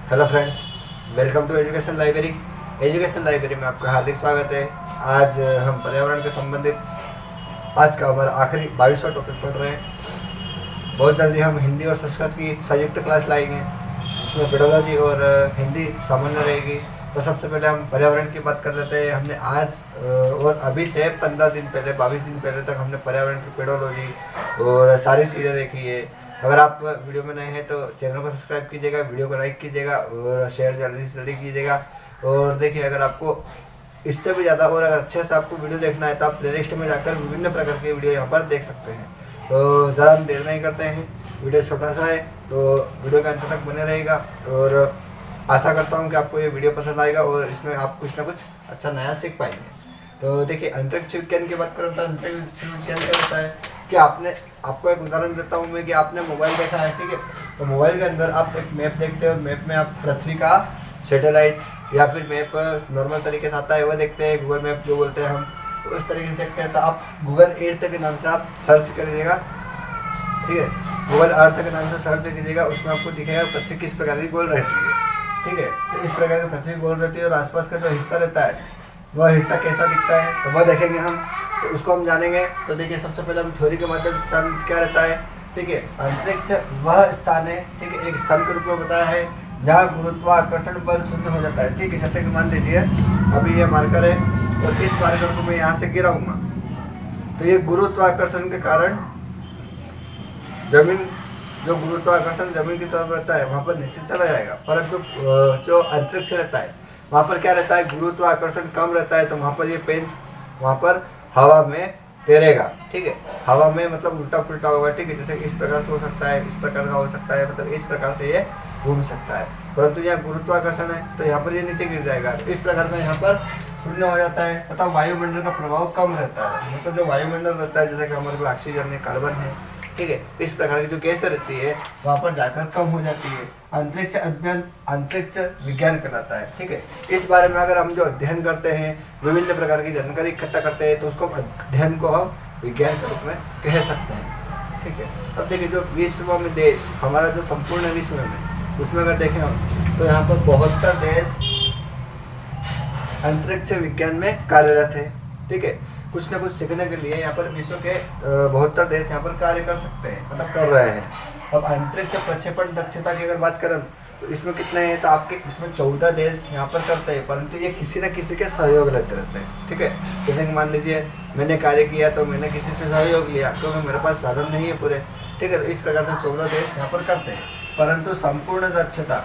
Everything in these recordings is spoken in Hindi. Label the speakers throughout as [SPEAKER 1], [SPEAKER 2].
[SPEAKER 1] Hello friends, welcome to education library. Education library में आपका हार्दिक स्वागत है। आज हम पर्यावरण के संबंधित आज का हमारा आखिरी 22वां टॉपिक पढ़ रहे हैं। बहुत जल्दी हम हिंदी और संस्कृत की संयुक्त क्लास लाएंगे, जिसमें पेडोलॉजी और हिंदी सामान्य रहेगी। तो सबसे पहले हम पर्यावरण की बात कर लेते हैं। हमने आज और अभी से 15 दिन पहले 22 दिन पहले तक हमने पर्यावरण की पेडोलॉजी और सारी चीज़ें देखी है। अगर आप वीडियो में नए हैं तो चैनल को सब्सक्राइब कीजिएगा, वीडियो को लाइक कीजिएगा और शेयर जल्दी से जल्दी कीजिएगा। और देखिए, अगर आपको इससे भी ज़्यादा और अगर अच्छे से आपको वीडियो देखना है तो आप प्लेलिस्ट में जाकर विभिन्न प्रकार के वीडियो यहाँ पर देख सकते हैं। तो ज़्यादा हम देर नहीं करते हैं, वीडियो छोटा सा है तो वीडियो के अंत तक बने रहेगा और आशा करता हूँ कि आपको ये वीडियो पसंद आएगा और इसमें आप कुछ ना कुछ अच्छा नया सीख पाएंगे। तो देखिए, अंतरिक्ष विज्ञान की बात करें तो अंतरिक्ष विज्ञान क्या होता है कि आपको एक उदाहरण देता हूँ मैं कि आपने मोबाइल देखा है, ठीक है। तो मोबाइल के अंदर आप एक मैप देखते हो, मैप में आप पृथ्वी का सैटेलाइट या फिर मैप नॉर्मल तरीके से आता है वो देखते हैं, गूगल मैप जो बोलते हैं हम, तो उस तरीके से देखते हैं। तो आप गूगल अर्थ के नाम से आप सर्च करिएगा, ठीक है। गूगल अर्थ के नाम से सर्च कीजिएगा, उसमें आपको दिखेगा पृथ्वी किस प्रकार की गोल रहती है, ठीक है। तो इस प्रकार की पृथ्वी गोल रहती है और आसपास का जो हिस्सा रहता है वह हिस्सा कैसा दिखता है तो वह देखेंगे हम, तो उसको हम जानेंगे। तो देखिए, सबसे पहले हम थ्योरी के माध्यम से क्या रहता है, ठीक है। अंतरिक्ष वह स्थान है, ठीक है, एक स्थान के रूप में बताया है जहाँ गुरुत्वाकर्षण बल शून्य हो जाता है, ठीक है। जैसे कि मान लीजिए अभी ये मार्कर है और इस मार्कर को मैं यहाँ से गिराऊंगा तो ये गुरुत्वाकर्षण के कारण गुरुत्वाकर्षण जमीन की तरफ रहता है वहाँ पर नीचे चला जाएगा, परंतु जो अंतरिक्ष रहता है वहाँ पर क्या रहता है, गुरुत्वाकर्षण कम रहता है, तो वहाँ पर ये पेन वहाँ पर हवा में तैरेगा, ठीक है। हवा में मतलब उल्टा पुल्टा होगा, ठीक है। जैसे इस प्रकार से हो सकता है, इस प्रकार का हो सकता है, मतलब इस प्रकार से ये घूम सकता है, परंतु यहाँ गुरुत्वाकर्षण है तो यहाँ पर ये नीचे गिर जाएगा। तो इस प्रकार का यहाँ पर शून्य हो जाता है, मतलब वायुमंडल का प्रभाव कम रहता है। मतलब जो वायुमंडल रहता है, जैसे कि हमारे पास ऑक्सीजन है, कार्बन है, ठीक है, इस प्रकार की जो गैसें रहती है वहाँ पर जाकर कम हो जाती है। अंतरिक्ष अध्ययन अंतरिक्ष विज्ञान कहलाता है, ठीक है। इस बारे में अगर हम जो अध्ययन करते हैं, विभिन्न प्रकार की जानकारी इकट्ठा करते हैं, तो उसको अध्ययन को हम विज्ञान के रूप में कह सकते हैं, ठीक है। अब देखिए, जो विश्व में देश हमारा जो संपूर्ण विश्व में, उसमें अगर देखें हम तो यहाँ पर 72 देश अंतरिक्ष विज्ञान में कार्यरत है, ठीक है। कुछ ना कुछ सीखने के लिए यहाँ पर विश्व के 72 देश यहाँ पर कार्य कर सकते हैं, मतलब कर रहे हैं। अब अंतरिक्ष प्रक्षेपण दक्षता की अगर बात करें तो इसमें कितने हैं, तो आपके इसमें 14 देश यहाँ पर करते हैं, परंतु ये किसी न किसी के सहयोग लेते रहते हैं, ठीक है। जैसे कि मान लीजिए मैंने कार्य किया तो मैंने किसी से सहयोग लिया क्योंकि मेरे पास साधन नहीं है पूरे, ठीक है। तो इस प्रकार से 14 देश यहाँ पर करते हैं, परंतु संपूर्ण दक्षता,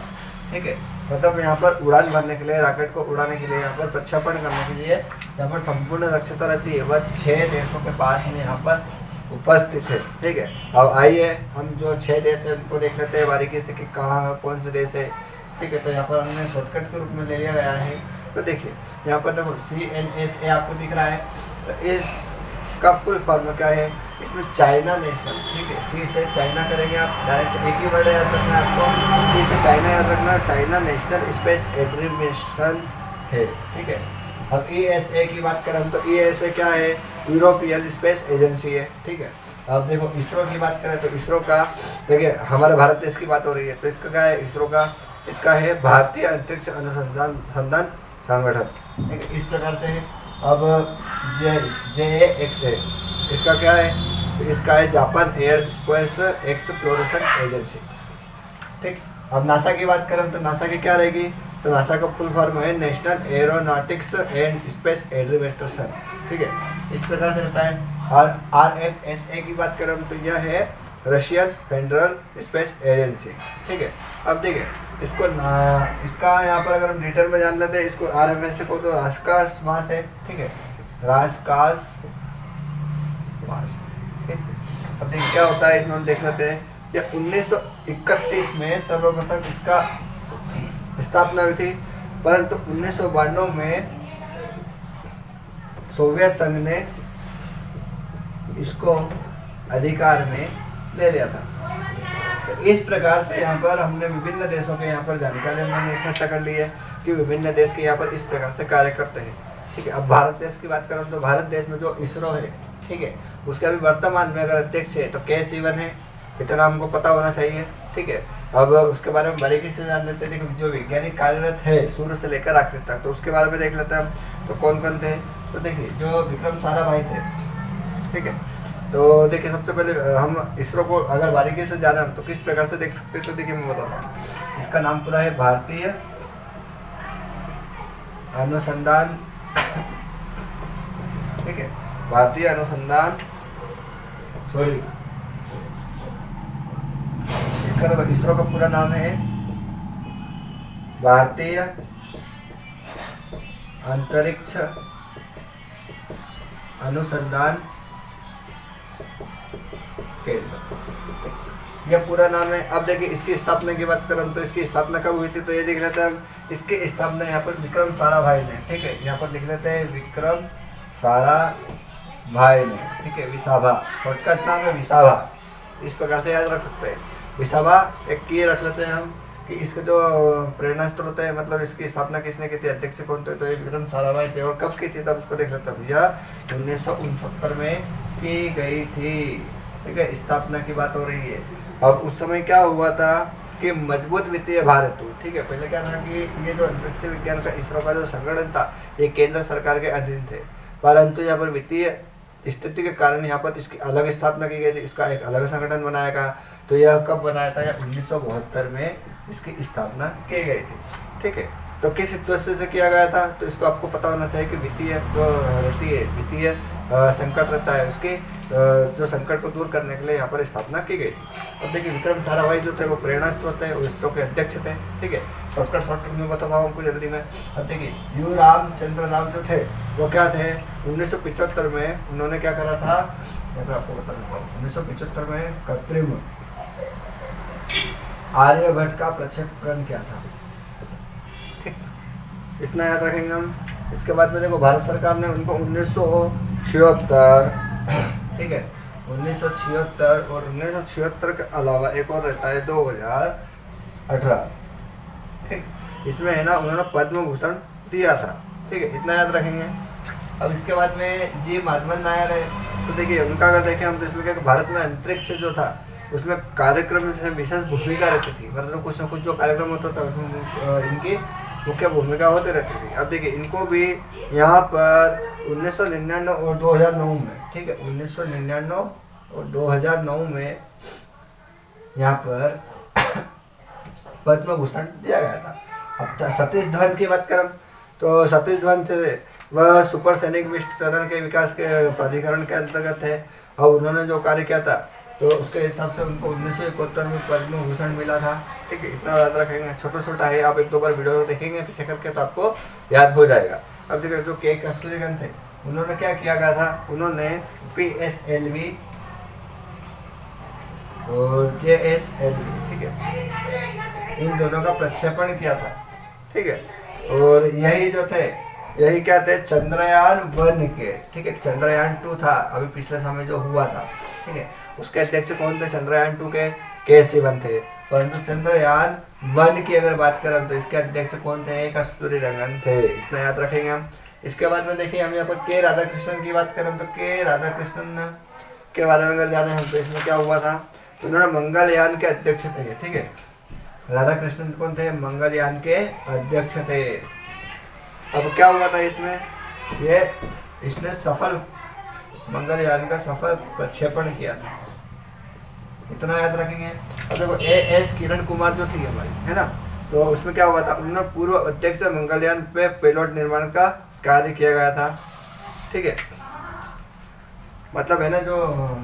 [SPEAKER 1] ठीक है, मतलब यहाँ पर उड़ान भरने के लिए, रॉकेट को उड़ाने के लिए, यहाँ पर प्रक्षेपण करने के लिए यहाँ पर संपूर्ण दक्षता रहती है वह 6 देशों के पास में यहाँ पर उपस्थित है, ठीक है। अब आइए हम जो 6 देश है उनको देख लेते हैं बारीकी से कि कहाँ कौन से देश है, ठीक है। तो यहाँ पर हमने शॉर्टकट के रूप में ले लिया गया है। तो देखिए, यहाँ पर देखो CNSA आपको दिख रहा है, तो इसका फुल फॉर्म क्या है, इसमें चाइना नेशनल, ठीक है, सी से चाइना करेंगे आप, डायरेक्ट एक ही वर्ड याद रखना है आपको, सी से चाइना याद रखना, चाइना नेशनल स्पेस एडमिनिस्ट्रेशन है, ठीक है। अब ESA की बात करें तो ESA क्या है, यूरोपियन स्पेस एजेंसी है, ठीक है। अब देखो इसरो की बात करें तो इसरो का, देखिए हमारे भारत देश की बात हो रही है तो इसका क्या है, इसरो का इसका है भारतीय अंतरिक्ष अनुसंधान संगठन, ठीक है, इस प्रकार से है। अब JAXA इसका क्या है, तो इसका है Japan air space exploration agency, ठीक। अब नासा की बात करें तो नासा की क्या रहेगी, तो नासा का फुल फॉर्म है national aeronautics and space administration, ठीक है, इस प्रकार से रहता है। और RFSA की बात करें तो यह है रशियन फेडरल स्पेस एजेंसी, ठीक है। अब देखिए इसको इसका यहाँ पर अगर हम डिटेल में जान लेते हैं, इसको RFSA को तो राजकाश मास है, ठीक है, राजकाश मास, ठीक। अब देखिए क्या होता है इसमें हम देख लेते हैं। यह 1931 में सर्वप्रथम इसका स्थापना हुई थी, परंतु 1992 में सोवियत संघ ने इसको अधिकार में ले लिया था। तो इस प्रकार से यहाँ पर हमने विभिन्न देशों के यहाँ पर जानकारी हमने इकट्ठा कर ली है कि विभिन्न देश के यहाँ पर इस प्रकार से कार्य करते हैं, ठीक है। अब भारत देश की बात करूँ तो भारत देश में जो इसरो है, ठीक है, उसके अभी वर्तमान में अगर अध्यक्ष है तो K. शिवन है, इतना हमको पता होना चाहिए, ठीक है। अब उसके बारे में बारीकी से जान लेते हैं। देखिए जो वैज्ञानिक कार्यरत है शुरू से लेकर आखिर तक, तो उसके बारे में देख लेते हैं हम। तो कौन कौन थे? तो देखिए जो विक्रम साराभाई थे, ठीक है। तो देखिए सबसे पहले हम इसरो को अगर बारीकी से जाना तो किस प्रकार से देख सकते हैं, तो देखिए मैं बताता हूँ। इसका नाम पूरा है भारतीय अनुसंधान, ठीक है, भारतीय अनुसंधान, सॉरी इसका तो इसरो का पूरा नाम है भारतीय अंतरिक्ष अनुसंधान केंद्र, यह पूरा नाम है। अब देखिए इसकी स्थापना की बात करें तो इसकी स्थापना कब हुई थी, तो ये देख लेते हैं हम। इसकी स्थापना यहाँ पर विक्रम साराभाई ने, ठीक है, यहाँ पर लिख लेते हैं विक्रम साराभाई ने, ठीक है, विसाभा, शॉर्टकट नाम है विसाभा, इस प्रकार से याद रख सकते हैं विसाभा। एक की रख लेते हैं हम कि इसके जो प्रेरणा स्रोत है, मतलब इसकी स्थापना किसने की थी, अध्यक्ष कौन थे, तो ये विक्रम साराभाई थे। और कब की थी तब उसको देख लेते हैं, यह 1969 में की गई थी, ठीक है, स्थापना की बात हो रही है। अब उस समय क्या हुआ था कि मजबूत वित्तीय भार हेतु, ठीक है, पहले क्या था कि ये जो अंतरिक्ष विज्ञान का इसरो का जो संगठन था ये केंद्र सरकार के अधीन थे, परंतु यहाँ पर वित्तीय स्थिति के कारण यहाँ पर इसकी अलग स्थापना की गई थी, इसका एक अलग संगठन बनाया गया। तो यह कब बनाया था, यह 1972 में इसकी स्थापना की गई थी, ठीक है। तो किस उद्देश्य से किया गया था, तो इसको आपको पता होना चाहिए कि वित्तीय जो रहती है, वित्तीय संकट रहता है, उसके जो संकट को दूर करने के लिए यहाँ पर स्थापना की गई थी। अब देखिए विक्रम साराभाई जो थे वो प्रेरणा स्रोत है, वो इसरो के अध्यक्ष थे, ठीक है। शॉर्टकट में बताता हूँ आपको जल्दी में। अब देखिए यू रामचंद्र राव जो थे वो क्या थे, 1975 में उन्होंने क्या करा था, मैं आपको बता देता हूँ। 1975 में कृत्रिम आर्यभट्ट का प्रक्षेपण किया था, ठीक, इतना याद रखेंगे हम। इसके बाद में देखो भारत सरकार ने उनको 1976, ठीक है, 1976 और 1976 के अलावा एक और रहता है 2018, ठीक, इसमें है ना उन्होंने पद्म भूषण दिया था, ठीक है, इतना याद रखेंगे। अब इसके बाद में जी माधवन नायर है, तो देखिए उनका अगर देखें हम तो इसमें क्या भारत में अंतरिक्ष जो था उसमें कार्यक्रम में विशेष भूमिका रहती थी, मतलब कुछ ना कुछ जो कार्यक्रम होता था उसमें इनकी मुख्य भूमिका होती रहती थी। अब देखिए इनको भी यहाँ पर 1999 और 2009 में, ठीक है, 1999 और 2009 में यहाँ पर पद्म भूषण दिया गया था। अब सतीश धवन की बात करें तो सतीश धवन थे वह सुपर सैनिक मिस्ट टनल के विकास के प्राधिकरण के अंतर्गत है, और उन्होंने जो कार्य किया था तो उसके हिसाब से उनको 1971 में पद्म भूषण मिला था, ठीक है, इतना याद रखेंगे। छोटा छोटा है, आप एक दो बार वीडियो देखेंगे पीछे करके तो आपको याद हो जाएगा। अब देखिए जो के कस्तूरीरंगन थे उन्होंने क्या किया गया था, उन्होंने PSLV और JSLV, ठीक है, इन दोनों का प्रक्षेपण किया था, ठीक है। और यही जो थे यही क्या थे, चंद्रयान 1 के, ठीक है, चंद्रयान 2 था अभी पिछले समय जो हुआ था, ठीक है, उसके अध्यक्ष कौन थे, चंद्रयान 2 के सिवन थे। परंतु चंद्रयान 1 की अगर बात करें तो इसके अध्यक्ष कौन थे, कस्तूरीरंगन थे, इतना याद रखेंगे हम। इसके बाद में देखिए हम यहाँ पर के राधाकृष्णन की बात करें तो के राधाकृष्णन के बारे में अगर जाने हम तो इसमें क्या हुआ था, तो उन्होंने मंगलयान के अध्यक्ष थे, ठीक है, राधाकृष्णन कौन थे, मंगलयान के अध्यक्ष थे। अब क्या हुआ था इसमें, ये इसने सफल मंगलयान का सफल प्रक्षेपण किया था, इतना याद रखेंगे। अब देखो AS किरण कुमार जो थी हमारी, है ना, तो उसमें क्या हुआ था, उन्होंने पूर्व अध्यक्ष मंगलयान पे पेलोड निर्माण का कार्य किया गया था, ठीक है, मतलब है ना जो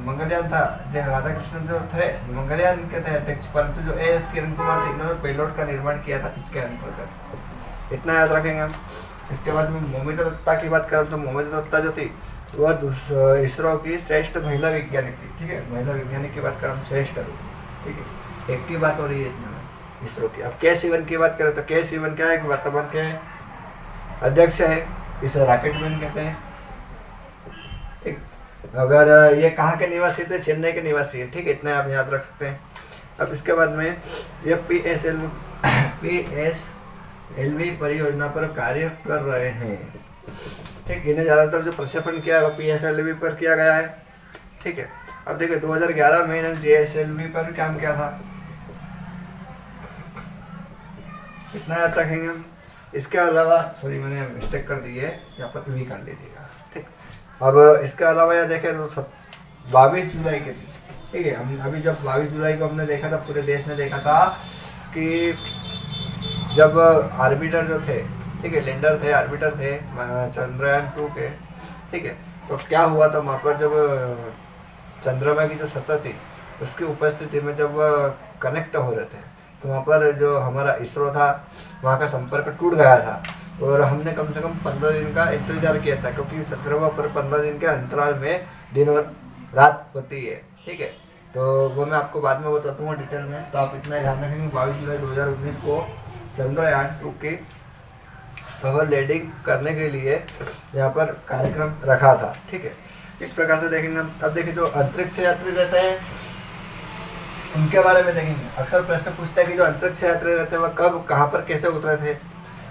[SPEAKER 1] मंगलयान था, जो राधाकृष्णन जो थे मंगलयान के थे अध्यक्ष, परंतु जो AS किरण कुमार थे इन्होंने पेलोड का निर्माण किया था इसके अंतर्गत, इतना याद रखेंगे हम। इसके बाद में मोमिता दत्ता की बात करें तो मोमिता दत्ता जो थी वह इसरो की श्रेष्ठ महिला वैज्ञानिक थी, ठीक है, महिला वैज्ञानिक की बात करें श्रेष्ठ, ठीक है, एक की बात हो रही है इसमें इसरो की। अब के सिवन की बात करें तो के सिवन क्या है, वर्तमान के अध्यक्ष है, इसे रॉकेट मैन कहते हैं, ठीक। अगर ये कहाँ के निवासी थे, चेन्नई के निवासी है, ठीक है, इतना आप याद रख सकते हैं। अब इसके बाद में ये PSLV परियोजना पर कार्य कर रहे हैं, ठीक, इन्हें ज़्यादातर जो प्रक्षेपण किया है वो PSLV पर किया गया है, ठीक है। अब देखिए 2011 में इन्होंने JSLV पर काम किया था, इतना याद रखेंगे हम। इसके अलावा सॉरी मैंने मिस्टेक कर दी है, यहाँ पर भी कर लीजिएगा, ठीक। अब इसके अलावा यह देखें तो 22 जुलाई के दिन, ठीक है, हम अभी जब 22 जुलाई को हमने देखा था, पूरे देश ने देखा था कि जब आर्बिटर जो थे, ठीक है, लैंडर थे, आर्बिटर थे चंद्रयान 2 के, ठीक है, तो क्या हुआ था वहाँ पर जब चंद्रमा की जो सतह थी उसकी उपस्थिति में जब कनेक्ट हो रहे थे तो वहाँ पर जो हमारा इसरो था वहाँ का संपर्क टूट गया था और हमने कम से कम 15 दिन का इंतजार किया था, क्योंकि चंद्रमा पर 15 दिन के अंतराल में दिन और रात होती है, ठीक है। तो वो मैं आपको बाद में बताता हूँ डिटेल में, तो आप इतना ध्यान रखेंगे 22 जुलाई 2019 को चंद्रयान 2 की सफल लैंडिंग करने के लिए यहाँ पर कार्यक्रम रखा था, ठीक है। इस प्रकार से देखेंगे हम। अब देखिए जो अंतरिक्ष यात्री रहते हैं उनके बारे में देखेंगे। अक्सर प्रश्न पूछता है कि जो अंतरिक्ष यात्री रहते हैं वह कब कहाँ पर कैसे उतरे थे,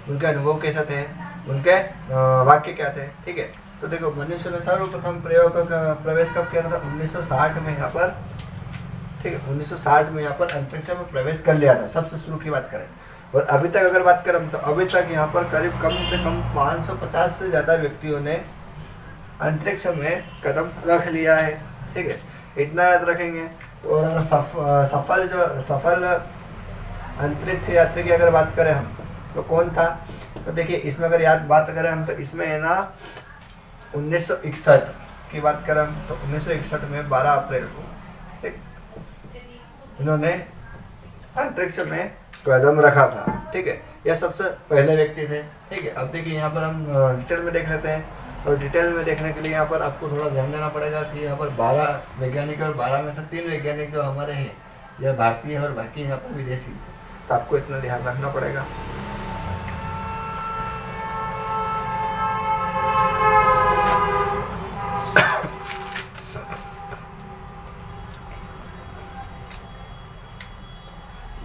[SPEAKER 1] उनके अनुभव कैसे थे, उनके वाक्य क्या थे, ठीक है। तो देखो मनुष्य ने सर्वप्रथम प्रवेश कब किया था, 1960 में यहाँ पर, ठीक है, 1960 में यहाँ पर अंतरिक्ष में प्रवेश कर लिया था, सबसे शुरू की बात करें। और अभी तक अगर बात करें तो अभी तक यहाँ पर करीब कम से कम 550 से ज़्यादा व्यक्तियों ने अंतरिक्ष में कदम रख लिया है, ठीक है, इतना याद रखेंगे। और सफल अंतरिक्ष यात्री की अगर बात करें हम तो कौन था, तो देखिए इसमें अगर बात करें हम तो इसमें है ना 1961 की बात करें हम तो 1961 में 12 अप्रैल को, ठीक, इन्होंने अंतरिक्ष में कदम रखा था, ठीक है। यह सबसे पहले व्यक्ति थे, ठीक है। अब देखिए यहाँ पर हम डिटेल में देख लेते हैं और डिटेल में देखने के लिए यहाँ पर आपको थोड़ा ध्यान देना पड़ेगा कि यहाँ पर 12 वैज्ञानिक और 12 में से 3 वैज्ञानिक जो हमारे हैं यह भारतीय और बाकी यहाँ पर विदेशी, तो आपको इतना ध्यान रखना पड़ेगा।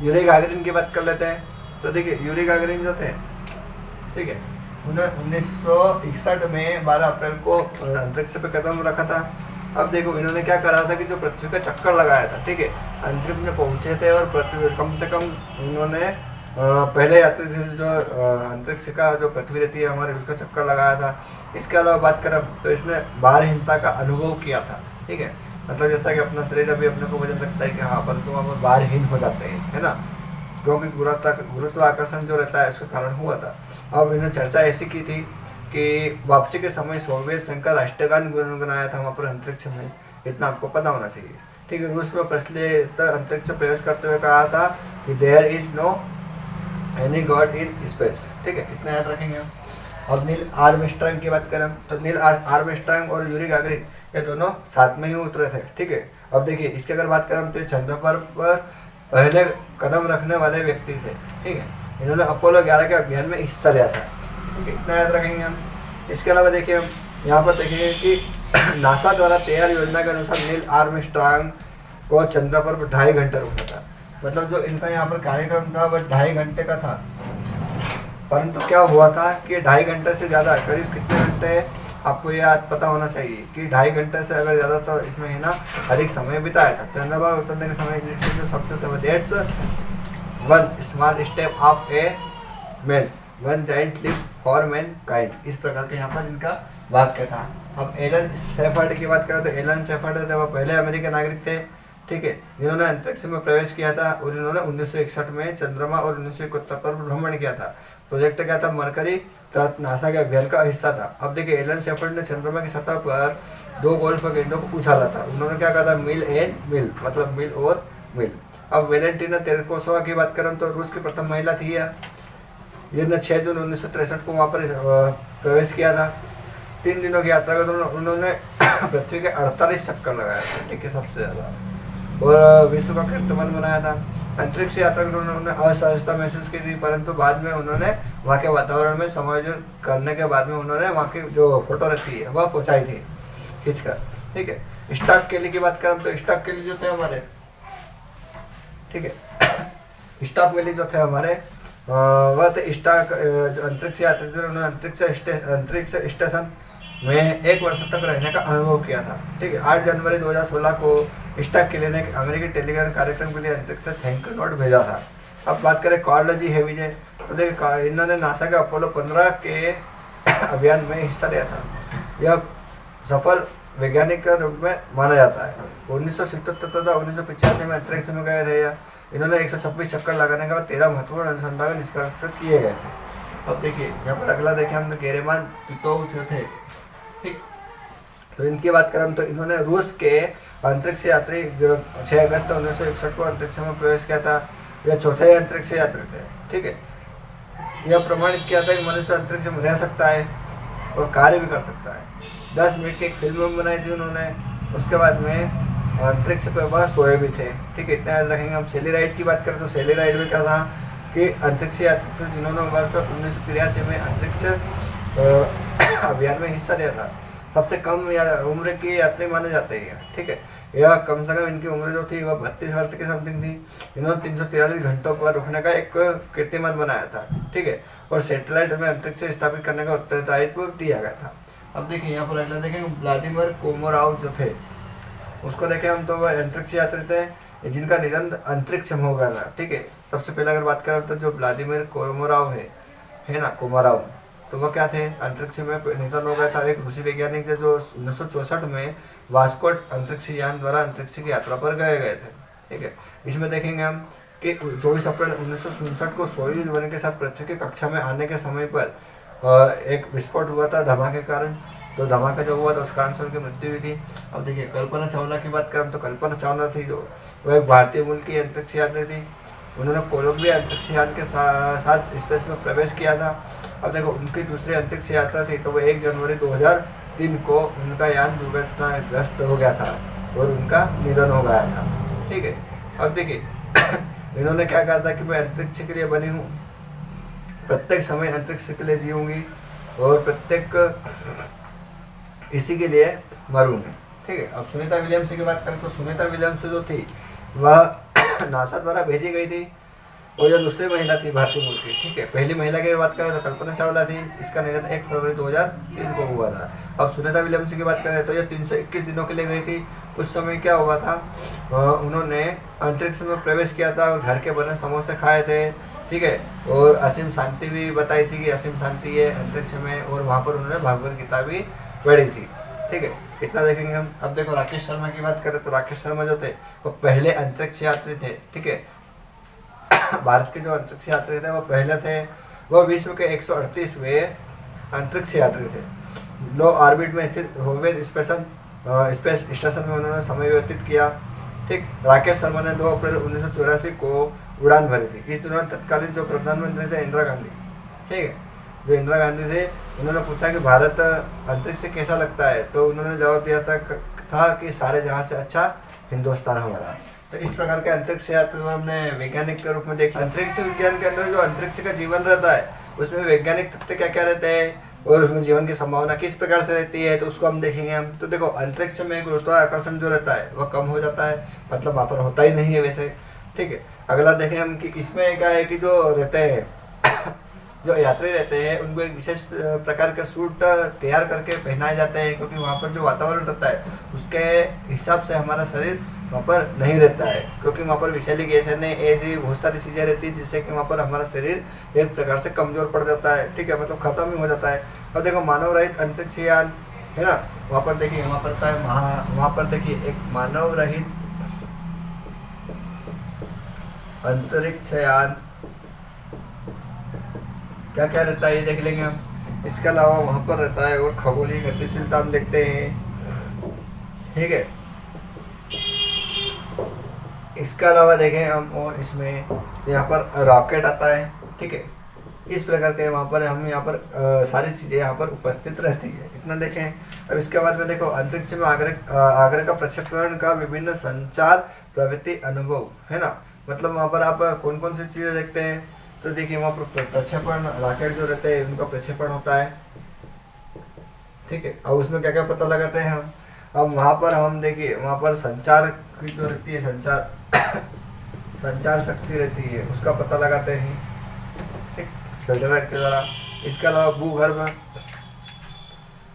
[SPEAKER 1] यूरी गागरिन की बात कर लेते हैं। तो देखिए यूरी गागरिन जो थे, ठीक है, उन्होंने 1961 में 12 अप्रैल को अंतरिक्ष पे कदम रखा था। अब देखो इन्होंने क्या करा था कि जो पृथ्वी का चक्कर लगाया था, ठीक है, अंतरिक्ष में पहुंचे थे और पृथ्वी कम से कम उन्होंने पहले यात्री थे जो अंतरिक्ष का जो पृथ्वी रहती है हमारे उसका चक्कर लगाया था। इसके अलावा बात करें तो इसने भारहीनता का अनुभव किया था, ठीक है, मतलब जैसा कि अपना शरीर अभी अपने को वजन लगता है कि हाँ परंतु हम भारहीन हो जाते हैं, है ना, क्योंकि गुरुत्वाकर्षण जो रहता है उसके कारण हुआ था। अब इन्होंने चर्चा ऐसी की थी कि वापसी के समय सोवियत संघ का राष्ट्रगान गुनगुनाया था वहाँ पर अंतरिक्ष में, इतना आपको पता होना चाहिए, ठीक है। रूस में प्रचलित अंतरिक्ष प्रवेश करते हुए कहा था कि there is no any god in space, ठीक है, इतना याद रखेंगे हम। अब नील आर्मस्ट्रांग की बात करें तो नील आर्मस्ट्रांग और यूरी गागरिन ये दोनों साथ में ही उतरे थे, ठीक है। अब देखिए इसकी अगर बात करें तो चंद्र पर पहले कदम रखने वाले व्यक्ति थे, ठीक है, इन्होंने अपोलो 11 के अभियान में हिस्सा लिया था, ठीक है, इतना याद रखेंगे हम। इसके अलावा देखिए हम यहाँ पर देखेंगे कि नासा द्वारा तैयार योजना के अनुसार नील आर्मस्ट्रांग को चंद्र पर 2.5 घंटे रुकना था, मतलब जो इनका यहाँ पर कार्यक्रम था वह 2.5 घंटे का था, परंतु क्या हुआ था कि 2.5 घंटे से ज़्यादा करीब कितने घंटे आपको ये आज पता होना चाहिए कि 2.5 घंटे से अगर ज़्यादा तो इसमें है ना अधिक समय बिताया था। चंद्रमा पर उतरने के समय जो शब्द थे that's one small step of a man one giant leap for mankind, इस प्रकार के यहाँ पर इनका वाक्य था। अब एलन शेफर्ड की बात करें तो एलन शेफर्ड थे, वह पहले अमेरिकी नागरिक थे, ठीक है, जिन्होंने अंतरिक्ष में प्रवेश किया था और इन्होंने 1961 में चंद्रमा और 1971 पर भ्रमण किया था। प्रोजेक्ट क्या था, मरकरी तहत नासा के अभियान का हिस्सा था। अब देखिए एलन शेफर्ड ने चंद्रमा की सतह पर 2 गोल्फ गेंदों को उछाला था, उन्होंने क्या कहा था, मिल एंड मिल, मतलब मिल और मिल। अब वेलेंटिना तेरेकोसोवा की बात करें तो रूस की प्रथम महिला थी यह, जिन्होंने 6 जून 1963 को वहाँ पर प्रवेश किया था। 3 दिनों की यात्रा के दौरान उन्होंने पृथ्वी के 48 चक्कर लगाया था, ठीक है, सबसे ज़्यादा, और विश्व का कीर्तिमान बनाया था। अंतरिक्ष यात्रा के दौरान उन्होंने असहजता महसूस की थी, परंतु बाद में उन्होंने वहाँ के वातावरण में समायोजन करने के बाद में उन्होंने वहाँ की जो फोटो रहती है वह पहुँचाई थी खींचकर, ठीक है। स्टार्क केली की बात करें तो स्टार्क केली जो थे हमारे, ठीक है, स्टार्क केली जो थे हमारे वह थे स्टार्क अंतरिक्ष यात्री थे, उन्होंने अंतरिक्ष स्टेशन में 1 वर्ष तक रहने का अनुभव किया था, ठीक है। 8 जनवरी 2016 को स्टार्क केली ने अमेरिकी टेलीविजन कार्यक्रम के लिए अंतरिक्ष से थैंक यू नोट भेजा था, अब बात करें कार्लजी हेविजे, तो देखिए इन्होंने नासा के अपोलो 15 के अभियान में हिस्सा लिया था। यह सफल वैज्ञानिक के रूप में माना जाता है। 1977 तथा 1985 में अंतरिक्ष में गए थे। इन्होंने 126 चक्कर लगाने के बाद 13 महत्वपूर्ण अनुसंधान निष्कर्ष किए गए थे। अब देखिए यहाँ पर अगला देखें हम, गेरेमान तितोव थे, ठीक। तो इनकी बात करें हम, तो इन्होंने रूस के अंतरिक्ष यात्री 6 अगस्त 1961 को अंतरिक्ष में प्रवेश किया था। यह चौथे अंतरिक्ष यात्री थे, ठीक है। यह प्रमाणित किया था कि मनुष्य अंतरिक्ष में रह सकता है और कार्य भी कर सकता है। 10 मिनट की एक फिल्म बनाई थी उन्होंने। उसके बाद में अंतरिक्ष पर वह सोए भी थे, ठीक है। इतना याद रखेंगे। हम सेली राइड की बात करें तो सेली राइड में क्या था कि अंतरिक्ष यात्री जिन्होंने वर्ष 1983 में अंतरिक्ष अभियान में हिस्सा लिया था, सबसे कम उम्र के यात्री माने जाते हैं, ठीक है। यह कम से कम इनकी उम्र जो थी वह 32 वर्ष की समथिंग थी। इन्होंने 343 घंटों पर रुकने का एक कीर्तिमान बनाया था, ठीक है। और सैटेलाइट में अंतरिक्ष स्थापित करने का उत्तरदायित्व दिया गया था। अब देखिए यहाँ पर अगला देखें, व्लादिमीर कोमारोव जो थे उसको देखें हम, तो वह अंतरिक्ष यात्री थे जिनका निधन अंतरिक्ष में हो गया था, ठीक है। सबसे पहले अगर बात करें तो जो व्लादिमीर कोमारोव है ना, कोमारोव, तो वह क्या थे, अंतरिक्ष में निधन हो गया था। एक रूसी वैज्ञानिक थे जो 1964 में वास्कोट अंतरिक्ष यान द्वारा अंतरिक्ष की यात्रा पर गए थे, ठीक है। इसमें देखेंगे हम कि 24 अप्रैल 1967 को सोयूज 1 के साथ पृथ्वी की कक्षा में आने के समय पर एक विस्फोट हुआ था धमाके के कारण। तो धमाका जो हुआ था उस कारण से उनकी मृत्यु हुई थी। अब देखिए कल्पना चावला की बात करें तो कल्पना चावला थी जो वह एक भारतीय मूल की अंतरिक्ष यात्री थी। उन्होंने कोलंबिया अंतरिक्ष यान के साथ स्पेस में प्रवेश किया था। अब देखो उनकी दूसरी अंतरिक्ष यात्रा थी, तो वह 1 जनवरी 2003 को उनका यान दुर्घटनाग्रस्त हो गया था और उनका निधन हो गया था, ठीक है। अब देखिए इन्होंने क्या कहा था कि मैं अंतरिक्ष के लिए बनी हूँ, प्रत्येक समय अंतरिक्ष के लिए जीऊँगी और प्रत्येक इसी के लिए मरूंगी, ठीक है। अब सुनीता विलियम्स की बात करें तो सुनीता विलियम्स जो थी वह नासा द्वारा भेजी गई थी और यह दूसरी महिला थी भारतीय मूल की, ठीक है। पहली महिला की बात करें तो कल्पना चावला थी। इसका निधन 1 फरवरी 2003 को हुआ था। अब सुनीता विलियम्स की बात करें तो यह 321 दिनों के लिए गई थी। उस समय क्या हुआ था, उन्होंने अंतरिक्ष में प्रवेश किया था और घर के बने समोसे खाए थे, ठीक है। और असीम शांति भी बताई थी कि असीम शांति है अंतरिक्ष में, और वहाँ पर उन्होंने भगवद गीता भी पढ़ी थी, ठीक है। इतना देखेंगे हम। अब देखो राकेश शर्मा की बात करें तो राकेश शर्मा जो थे वो पहले अंतरिक्ष यात्री थे, ठीक है। भारत के जो अंतरिक्ष यात्री थे वो पहले थे। वो विश्व के 138वें अंतरिक्ष यात्री थे। लो ऑर्बिट में स्थित होवेल स्पेस स्टेशन में उन्होंने समय व्यतीत किया, ठीक। राकेश शर्मा ने 2 अप्रैल 1984 को उड़ान भरी थी। इस दौरान तत्कालीन जो प्रधानमंत्री थे इंदिरा गांधी, ठीक है, जो इंदिरा गांधी थे, उन्होंने पूछा कि भारत अंतरिक्ष से कैसा लगता है, तो उन्होंने जवाब दिया था कि सारे जहां से अच्छा हिंदुस्तान हमारा। तो इस प्रकार के अंतरिक्ष यात्री को हमने वैज्ञानिक के रूप में देखा। अंतरिक्ष विज्ञान के अंदर जो अंतरिक्ष का जीवन रहता है उसमें वैज्ञानिक तथ्य क्या क्या रहते हैं और उसमें जीवन की संभावना किस प्रकार से रहती है, तो उसको हम देखेंगे हम। तो देखो अंतरिक्ष में गुरुत्वाकर्षण जो रहता है वह कम हो जाता है, मतलब वहाँ पर होता ही नहीं है वैसे, ठीक है। अगला देखें हम कि इसमें क्या है कि जो रहते हैं जो यात्री रहते हैं उनको एक विशेष प्रकार का सूट तैयार करके पहनाए जाते हैं, क्योंकि वहाँ पर जो वातावरण रहता है उसके हिसाब से हमारा शरीर वहाँ पर नहीं रहता है, क्योंकि वहाँ पर विषैली गैस है, ऐसी बहुत सारी चीज़ें रहती है जिससे कि वहाँ पर हमारा शरीर एक प्रकार से कमज़ोर पड़ जाता है, ठीक है, मतलब खत्म ही हो जाता है। अब देखो मानव रहित अंतरिक्ष यान है ना, वहाँ पर देखिए वहाँ पर क्या है, वहाँ पर देखिए एक मानव रहित अंतरिक्ष यान क्या क्या रहता है ये देख लेंगे हम। इसके अलावा वहाँ पर रहता है और खगोलीय गतिशीलता हम देखते हैं, ठीक है। इसके अलावा देखें हम और इसमें यहाँ पर रॉकेट आता है, ठीक है। इस प्रकार के वहाँ पर हम यहाँ पर सारी चीज़ें यहाँ पर उपस्थित रहती है, इतना देखें। अब इसके बाद में देखो अंतरिक्ष में आगरे का प्रक्षेपण का विभिन्न संचार प्रवृत्ति अनुभव है ना, मतलब वहाँ पर आप कौन कौन सी चीज़ें देखते हैं, तो देखिए वहाँ पर प्रक्षेपण रॉकेट जो रहते हैं उनका प्रक्षेपण होता है, ठीक है। अब उसमें क्या क्या पता लगाते हैं हम। अब वहाँ पर हम देखिए वहाँ पर संचार की जो रहती है संचार शक्ति रहती है उसका पता लगाते हैं, ठीक, सैटेलाइट के द्वारा। इसके अलावा भूगर्भ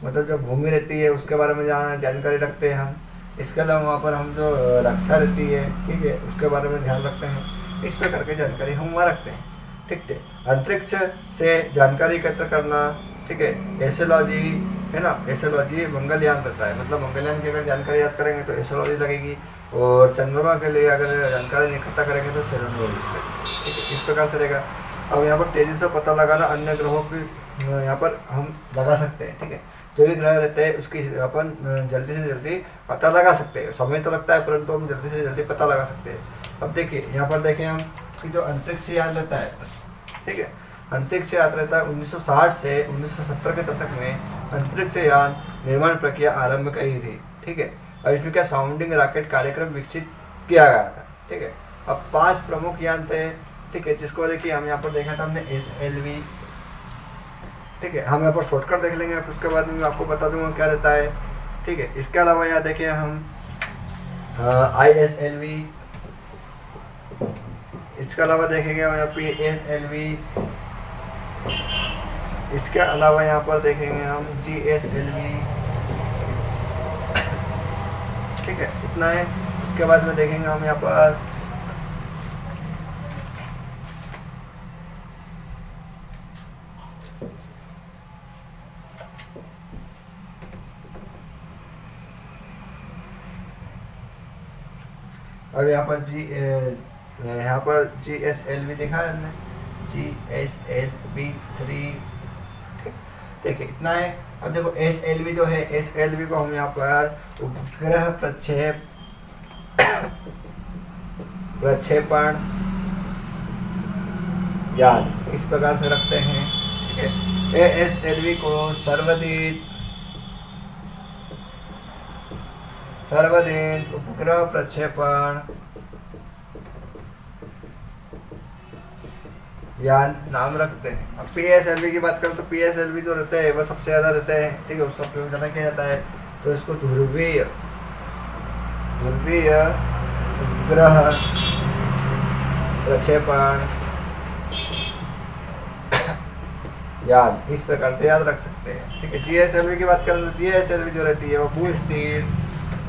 [SPEAKER 1] मतलब जो भूमि रहती है उसके बारे में जानकारी रखते हैं हम। इसके अलावा वहाँ पर हम जो रक्षा रहती है, ठीक है, उसके बारे में ध्यान रखते हैं। इस प्रकार की जानकारी हम वहाँ रखते हैं। ठीक है, अंतरिक्ष से जानकारी एकत्र करना, ठीक है, एस्ट्रोलॉजी है ना, एस्ट्रोलॉजी मंगलयान रहता है, मतलब मंगलयान की अगर जानकारी याद करेंगे तो एस्ट्रोलॉजी लगेगी, और चंद्रमा के लिए अगर जानकारी इकट्ठा करेंगे तो सेरोलॉजी लगेगी। ठीक है, इस प्रकार से रहेगा। अब यहाँ पर तेजी से पता लगाना अन्य ग्रहों की यहाँ पर हम लगा सकते हैं। ठीक है, जो भी ग्रह रहते हैं उसकी अपन जल्दी से जल्दी पता लगा सकते हैं। समय तो लगता है परंतु हम जल्दी से जल्दी पता लगा सकते हैं। अब देखिए यहाँ पर देखें हम कि जो अंतरिक्ष यान रहता है, ठीक है, अंतरिक्ष यान रहता है 1960 से 1970 के दशक में अंतरिक्ष यान निर्माण प्रक्रिया आरंभ की थी। ठीक है, और इसमें क्या साउंडिंग रॉकेट कार्यक्रम विकसित किया गया था। ठीक है, अब 5 प्रमुख यान थे। ठीक है, जिसको देखिए हम यहाँ पर देखा था हमने SLV। ठीक है, हम यहाँ पर शॉर्टकट देख लेंगे, उसके बाद में मैं आपको बता दूंगा क्या रहता है। ठीक है, इसके अलावा यहाँ देखिए हम ISLV, इसके अलावा देखेंगे यहाँ PSLV, इसके अलावा यहाँ पर देखेंगे हम GSLV। ठीक है, इतना है। इसके बाद में देखेंगे हम यहाँ पर अब यहाँ पर GSLV देखा है हमने, GSLV-3। देखिए इतना है। अब देखो SLV जो है, SLV को हम यहाँ पर उपग्रह प्रक्षेपण यान इस प्रकार से रखते हैं। ठीक है, ASLV को सर्वदिन उपग्रह प्रक्षेपण यान नाम रखते हैं। अब PSLV की बात करें तो PSLV जो रहते हैं वह सबसे ज़्यादा रहते हैं। ठीक है, उसका प्रयोग ज़्यादा किया जाता है, तो इसको ध्रुवीय उपग्रह प्रक्षेपण यान इस प्रकार से याद रख सकते हैं। ठीक है, GSLV की बात करें तो GSLV जो रहती है वो भू-स्थिर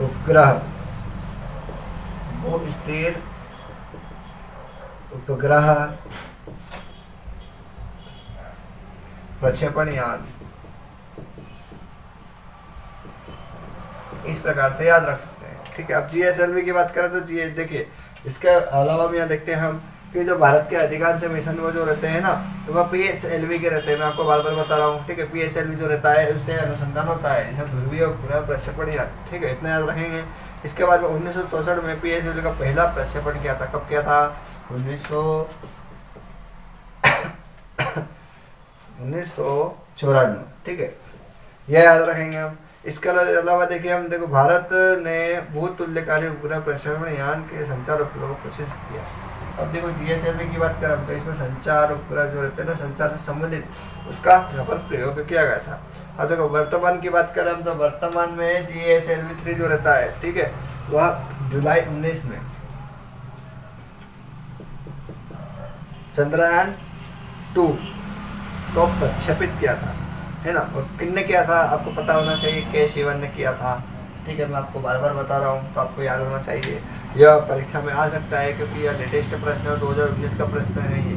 [SPEAKER 1] उपग्रह प्रक्षेपण यान इस प्रकार से याद रख सकते हैं। ठीक है, अब GSLV की बात करें तो देखिए इसके अलावा भी यहाँ देखते हैं हम कि जो भारत के अधिकांश मिशन वो जो रहते हैं ना, तो वह PSLV के रहते हैं। मैं आपको बार बार बता रहा हूँ। ठीक है, PSLV जो रहता है उससे अनुसंधान होता है, जैसे ध्रुवीय उपग्रह प्रक्षेपण यान। ठीक है, इतना याद रखेंगे। इसके बाद में 1964 में PSLV का पहला प्रक्षेपण किया था। कब किया था? 1994। ठीक है, यह याद रखेंगे हम। इसके अलावा देखिए हम भारत ने भूतुल्यकारी उपग्रह प्रक्षेपण यान के संचार उपग्रह को प्रशिक्षित किया। अब देखो GSLV की बात करें तो इसमें संचार उपग्रह जो रहते हैं ना, संचार से संबंधित उसका यहाँ पर प्रयोग किया गया था। अब देखो वर्तमान की बात करें तो वर्तमान में GSLV-3 जो रहता है, ठीक है, वह जुलाई 19 में चंद्रयान 2 को प्रक्षेपित किया था, है ना। और किसने किया था आपको पता होना चाहिए, के शिवन ने किया था। ठीक है, मैं आपको बार बार बता रहा हूँ तो आपको याद होना चाहिए। यह परीक्षा में आ सकता है क्योंकि यह लेटेस्ट प्रश्न है और 2019 का प्रश्न है ये।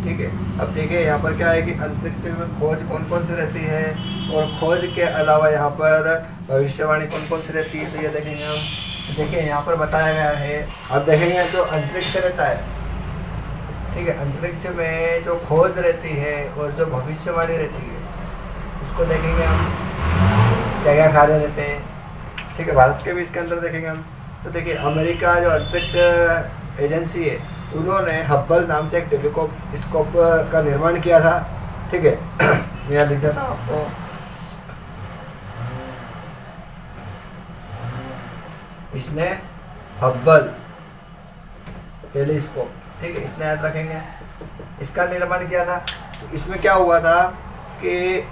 [SPEAKER 1] ठीक है, अब देखिए यहाँ पर क्या है कि अंतरिक्ष में खोज कौन कौन सी रहती है और खोज के अलावा यहाँ पर भविष्यवाणी कौन कौन सी रहती है, तो ये देखेंगे हम। देखिए यहाँ पर बताया गया है। अब देखेंगे जो अंतरिक्ष रहता है, ठीक है, अंतरिक्ष में जो खोज रहती है और जो भविष्यवाणी रहती है उसको देखेंगे हम, क्या क्या कार्य रहते हैं। ठीक है, भारत के भी इसके अंदर देखेंगे हम। तो देखिए अमेरिका जो अंतरिक्ष एजेंसी है, उन्होंने हब्बल नाम से एक टेलीस्कोप का निर्माण किया था। ठीक है, मैं यहाँ लिख देता हूँ आपको। इसने हब्बल टेलीस्कोप, ठीक है, इतना याद रखेंगे, इसका निर्माण किया था। तो इसमें क्या हुआ था कि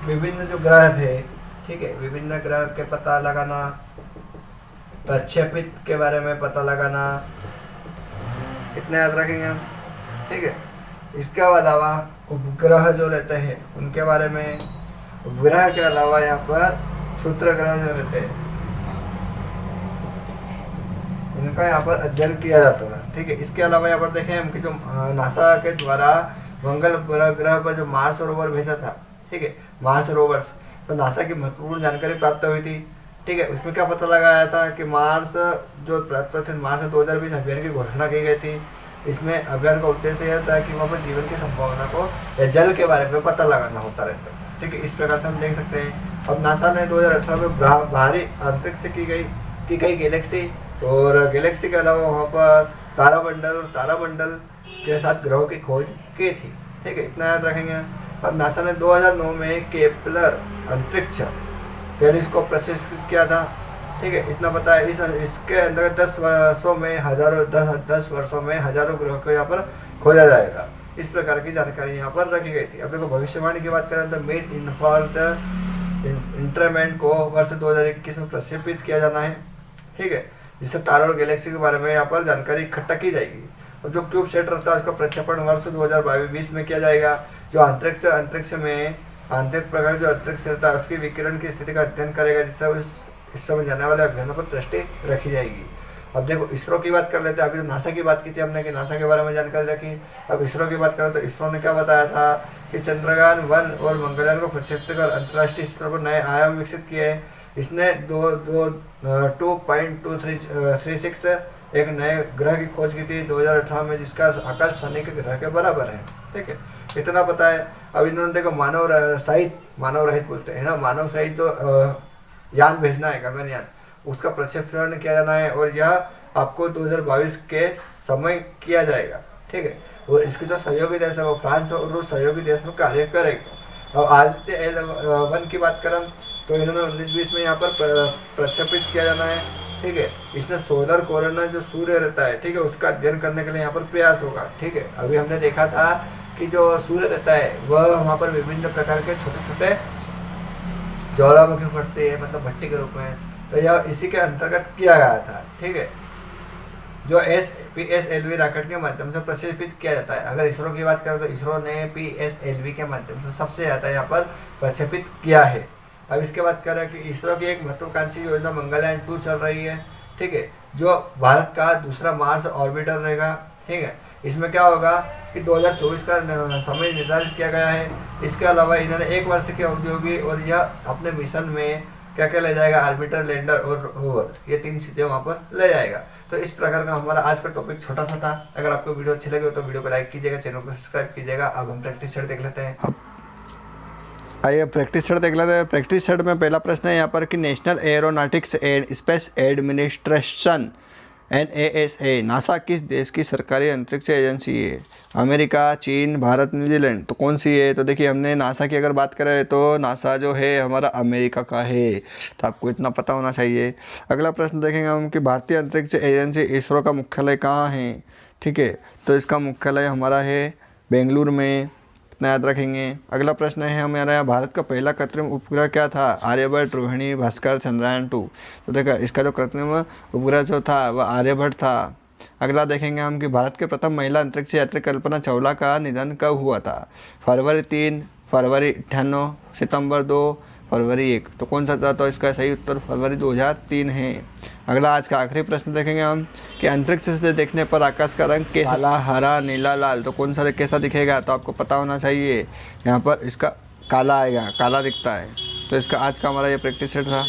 [SPEAKER 1] विभिन्न जो ग्रह थे, ठीक है, विभिन्न ग्रह के पता लगाना, प्रक्षेपित के बारे में पता लगाना, इतना याद रखेंगे हम। ठीक है, इसके अलावा उपग्रह जो रहते हैं उनके बारे में, उपग्रह के अलावा यहाँ पर क्षुद्र ग्रह जो रहते हैं इनका यहाँ पर अध्ययन किया जाता था। ठीक है, इसके अलावा यहाँ पर देखें हम कि जो नासा के द्वारा मंगल ग्रह पर जो मार्स रोवर भेजा था, ठीक है, मार्स रोवर्स, तो नासा की महत्वपूर्ण जानकारी प्राप्त हुई थी। ठीक है, उसमें क्या पता लगाया था कि मार्स जो प्राप्त थे, मार्स 2020 अभियान की घोषणा की गई थी। इसमें अभियान का उद्देश्य यह था कि वहाँ पर जीवन की संभावना को या जल के बारे में पता लगाना होता रहता है। ठीक है, इस प्रकार से हम देख सकते हैं। अब नासा ने 2018 में बाहरी अंतरिक्ष की गई गैलेक्सी और गैलेक्सी के अलावा वहाँ पर तारामंडल और तारामंडल के साथ ग्रहों की खोज की थी। ठीक है, इतना याद रखेंगे। अब नासा ने 2009 में केपलर अंतरिक्ष टेलीस्कोप प्रक्षेपित किया था। ठीक है, इतना पता है। इसके अंतर्गत 10 वर्षों में हजारों ग्रहों को यहाँ पर खोजा जाएगा। इस प्रकार की जानकारी यहाँ पर रखी गई थी। अब देखो भविष्यवाणी की बात करें तो मिड इंटरमेंट को वर्ष 2021 में प्रक्षेपित किया जाना है। ठीक है, जिससे तारों और गैलेक्सी के बारे में यहाँ पर जानकारी इकट्ठा की जाएगी। और जो क्यूब सेट रहता है उसका प्रक्षेपण वर्ष 2022 में किया जाएगा। जो अंतरिक्ष में आंतरिक प्रकार जो अंतरिक्ष रहता है उसकी विकिरण की स्थिति का अध्ययन करेगा, जिससे इस समय जाने वाले अभियानों पर दृष्टि रखी जाएगी। अब देखो इसरो की बात कर लेते हैं। अभी तो नासा की बात की थी हमने कि नासा के बारे में जानकारी रखी। अब इसरो की बात करें तो इसरो ने क्या बताया था कि चंद्रयान 1 और मंगलयान को प्रक्षेपित कर अंतर्राष्ट्रीय स्तर पर नए आयाम विकसित किए हैं। इसने 2.2336 एक नए ग्रह की खोज की थी 2018 में, जिसका आकार शनि के ग्रह के बराबर है। ठीक है, इतना पता है। अब इन्होंने देखो मानव रहित बोलते हैं ना, मानव सहित जो यान भेजना है, गगनयान, उसका प्रक्षेपण किया जाना है और यह आपको 2022 के समय किया जाएगा। ठीक है, और इसके जो सहयोगी देश है वो फ्रांस और रूस सहयोगी देश में कार्य करेगा। और आदित्य L1 की बात करें तो इन्होंने 1920 में यहाँ पर प्रक्षेपित किया जाना है। ठीक है, इसने सोलर कोरोना जो सूर्य रहता है, ठीक है, उसका अध्ययन करने के लिए यहाँ पर प्रयास होगा। ठीक है, अभी हमने देखा था कि जो सूर्य रहता है वह वहाँ पर विभिन्न प्रकार के छोटे छोटे ज्वालामुखी फटते हैं, मतलब भट्टी के रूप में, तो यह इसी के अंतर्गत किया गया था। ठीक है, जो PSLV रॉकेट के माध्यम से प्रक्षेपित किया जाता है। अगर इसरो की बात करें तो इसरो ने PSLV के माध्यम से सबसे ज़्यादा यहाँ पर प्रक्षेपित किया है। अब इसके बाद करें कि इसरो की एक महत्वाकांक्षी योजना मंगलयान 2 चल रही है। ठीक है, जो भारत का दूसरा मार्स ऑर्बिटर रहेगा। ठीक है, इसमें क्या होगा कि 2024 का समय निर्धारित किया गया है। इसके अलावा इन्होंने 1 वर्ष की अवधि होगी और यह अपने मिशन में क्या क्या ले जाएगा, ऑर्बिटर, लैंडर और रोवर, ये 3 चीज़ें वहाँ पर ले जाएगा। तो इस प्रकार का हमारा आज का टॉपिक छोटा सा था। अगर आपको वीडियो अच्छी लगी हो तो वीडियो को लाइक कीजिएगा, चैनल को सब्सक्राइब कीजिएगा। अब हम प्रैक्टिस सेट देख लेते हैं। आइए प्रैक्टिस सेट देख लेते हैं। प्रैक्टिस सेट में पहला प्रश्न है यहाँ पर कि national aeronautics and space administration NASA NASA किस देश की सरकारी अंतरिक्ष एजेंसी है? अमेरिका, चीन, भारत, न्यूजीलैंड। तो कौन सी है? तो देखिए हमने नासा की अगर बात करें तो नासा जो है हमारा अमेरिका का है, तो आपको इतना पता होना चाहिए। अगला प्रश्न देखेंगे हम कि भारतीय अंतरिक्ष एजेंसी इसरो का मुख्यालय कहाँ है? ठीक है, तो इसका मुख्यालय हमारा है बेंगलुरु में, याद रखेंगे। अगला प्रश्न है हमारा यहाँ भारत का पहला कृत्रिम उपग्रह क्या था? आर्यभट्ट, रोहिणी, भास्कर, चंद्रयान 2। तो देखा इसका जो कृत्रिम उपग्रह जो था वह आर्यभट्ट था। अगला देखेंगे हम कि भारत के प्रथम महिला अंतरिक्ष यात्री कल्पना चावला का निधन कब हुआ था? फरवरी 3, फरवरी 98, सितंबर 2, फरवरी 1। तो कौन सा था? तो इसका सही उत्तर फरवरी 2003 है। अगला आज का आखिरी प्रश्न देखेंगे हम कि अंतरिक्ष से देखने पर आकाश का रंग कैसा? काला, हरा, नीला, लाल। तो कौन सा कैसा दिखेगा? तो आपको पता होना चाहिए, यहाँ पर इसका काला आएगा, काला दिखता है। तो इसका आज का हमारा ये प्रैक्टिस सेट था।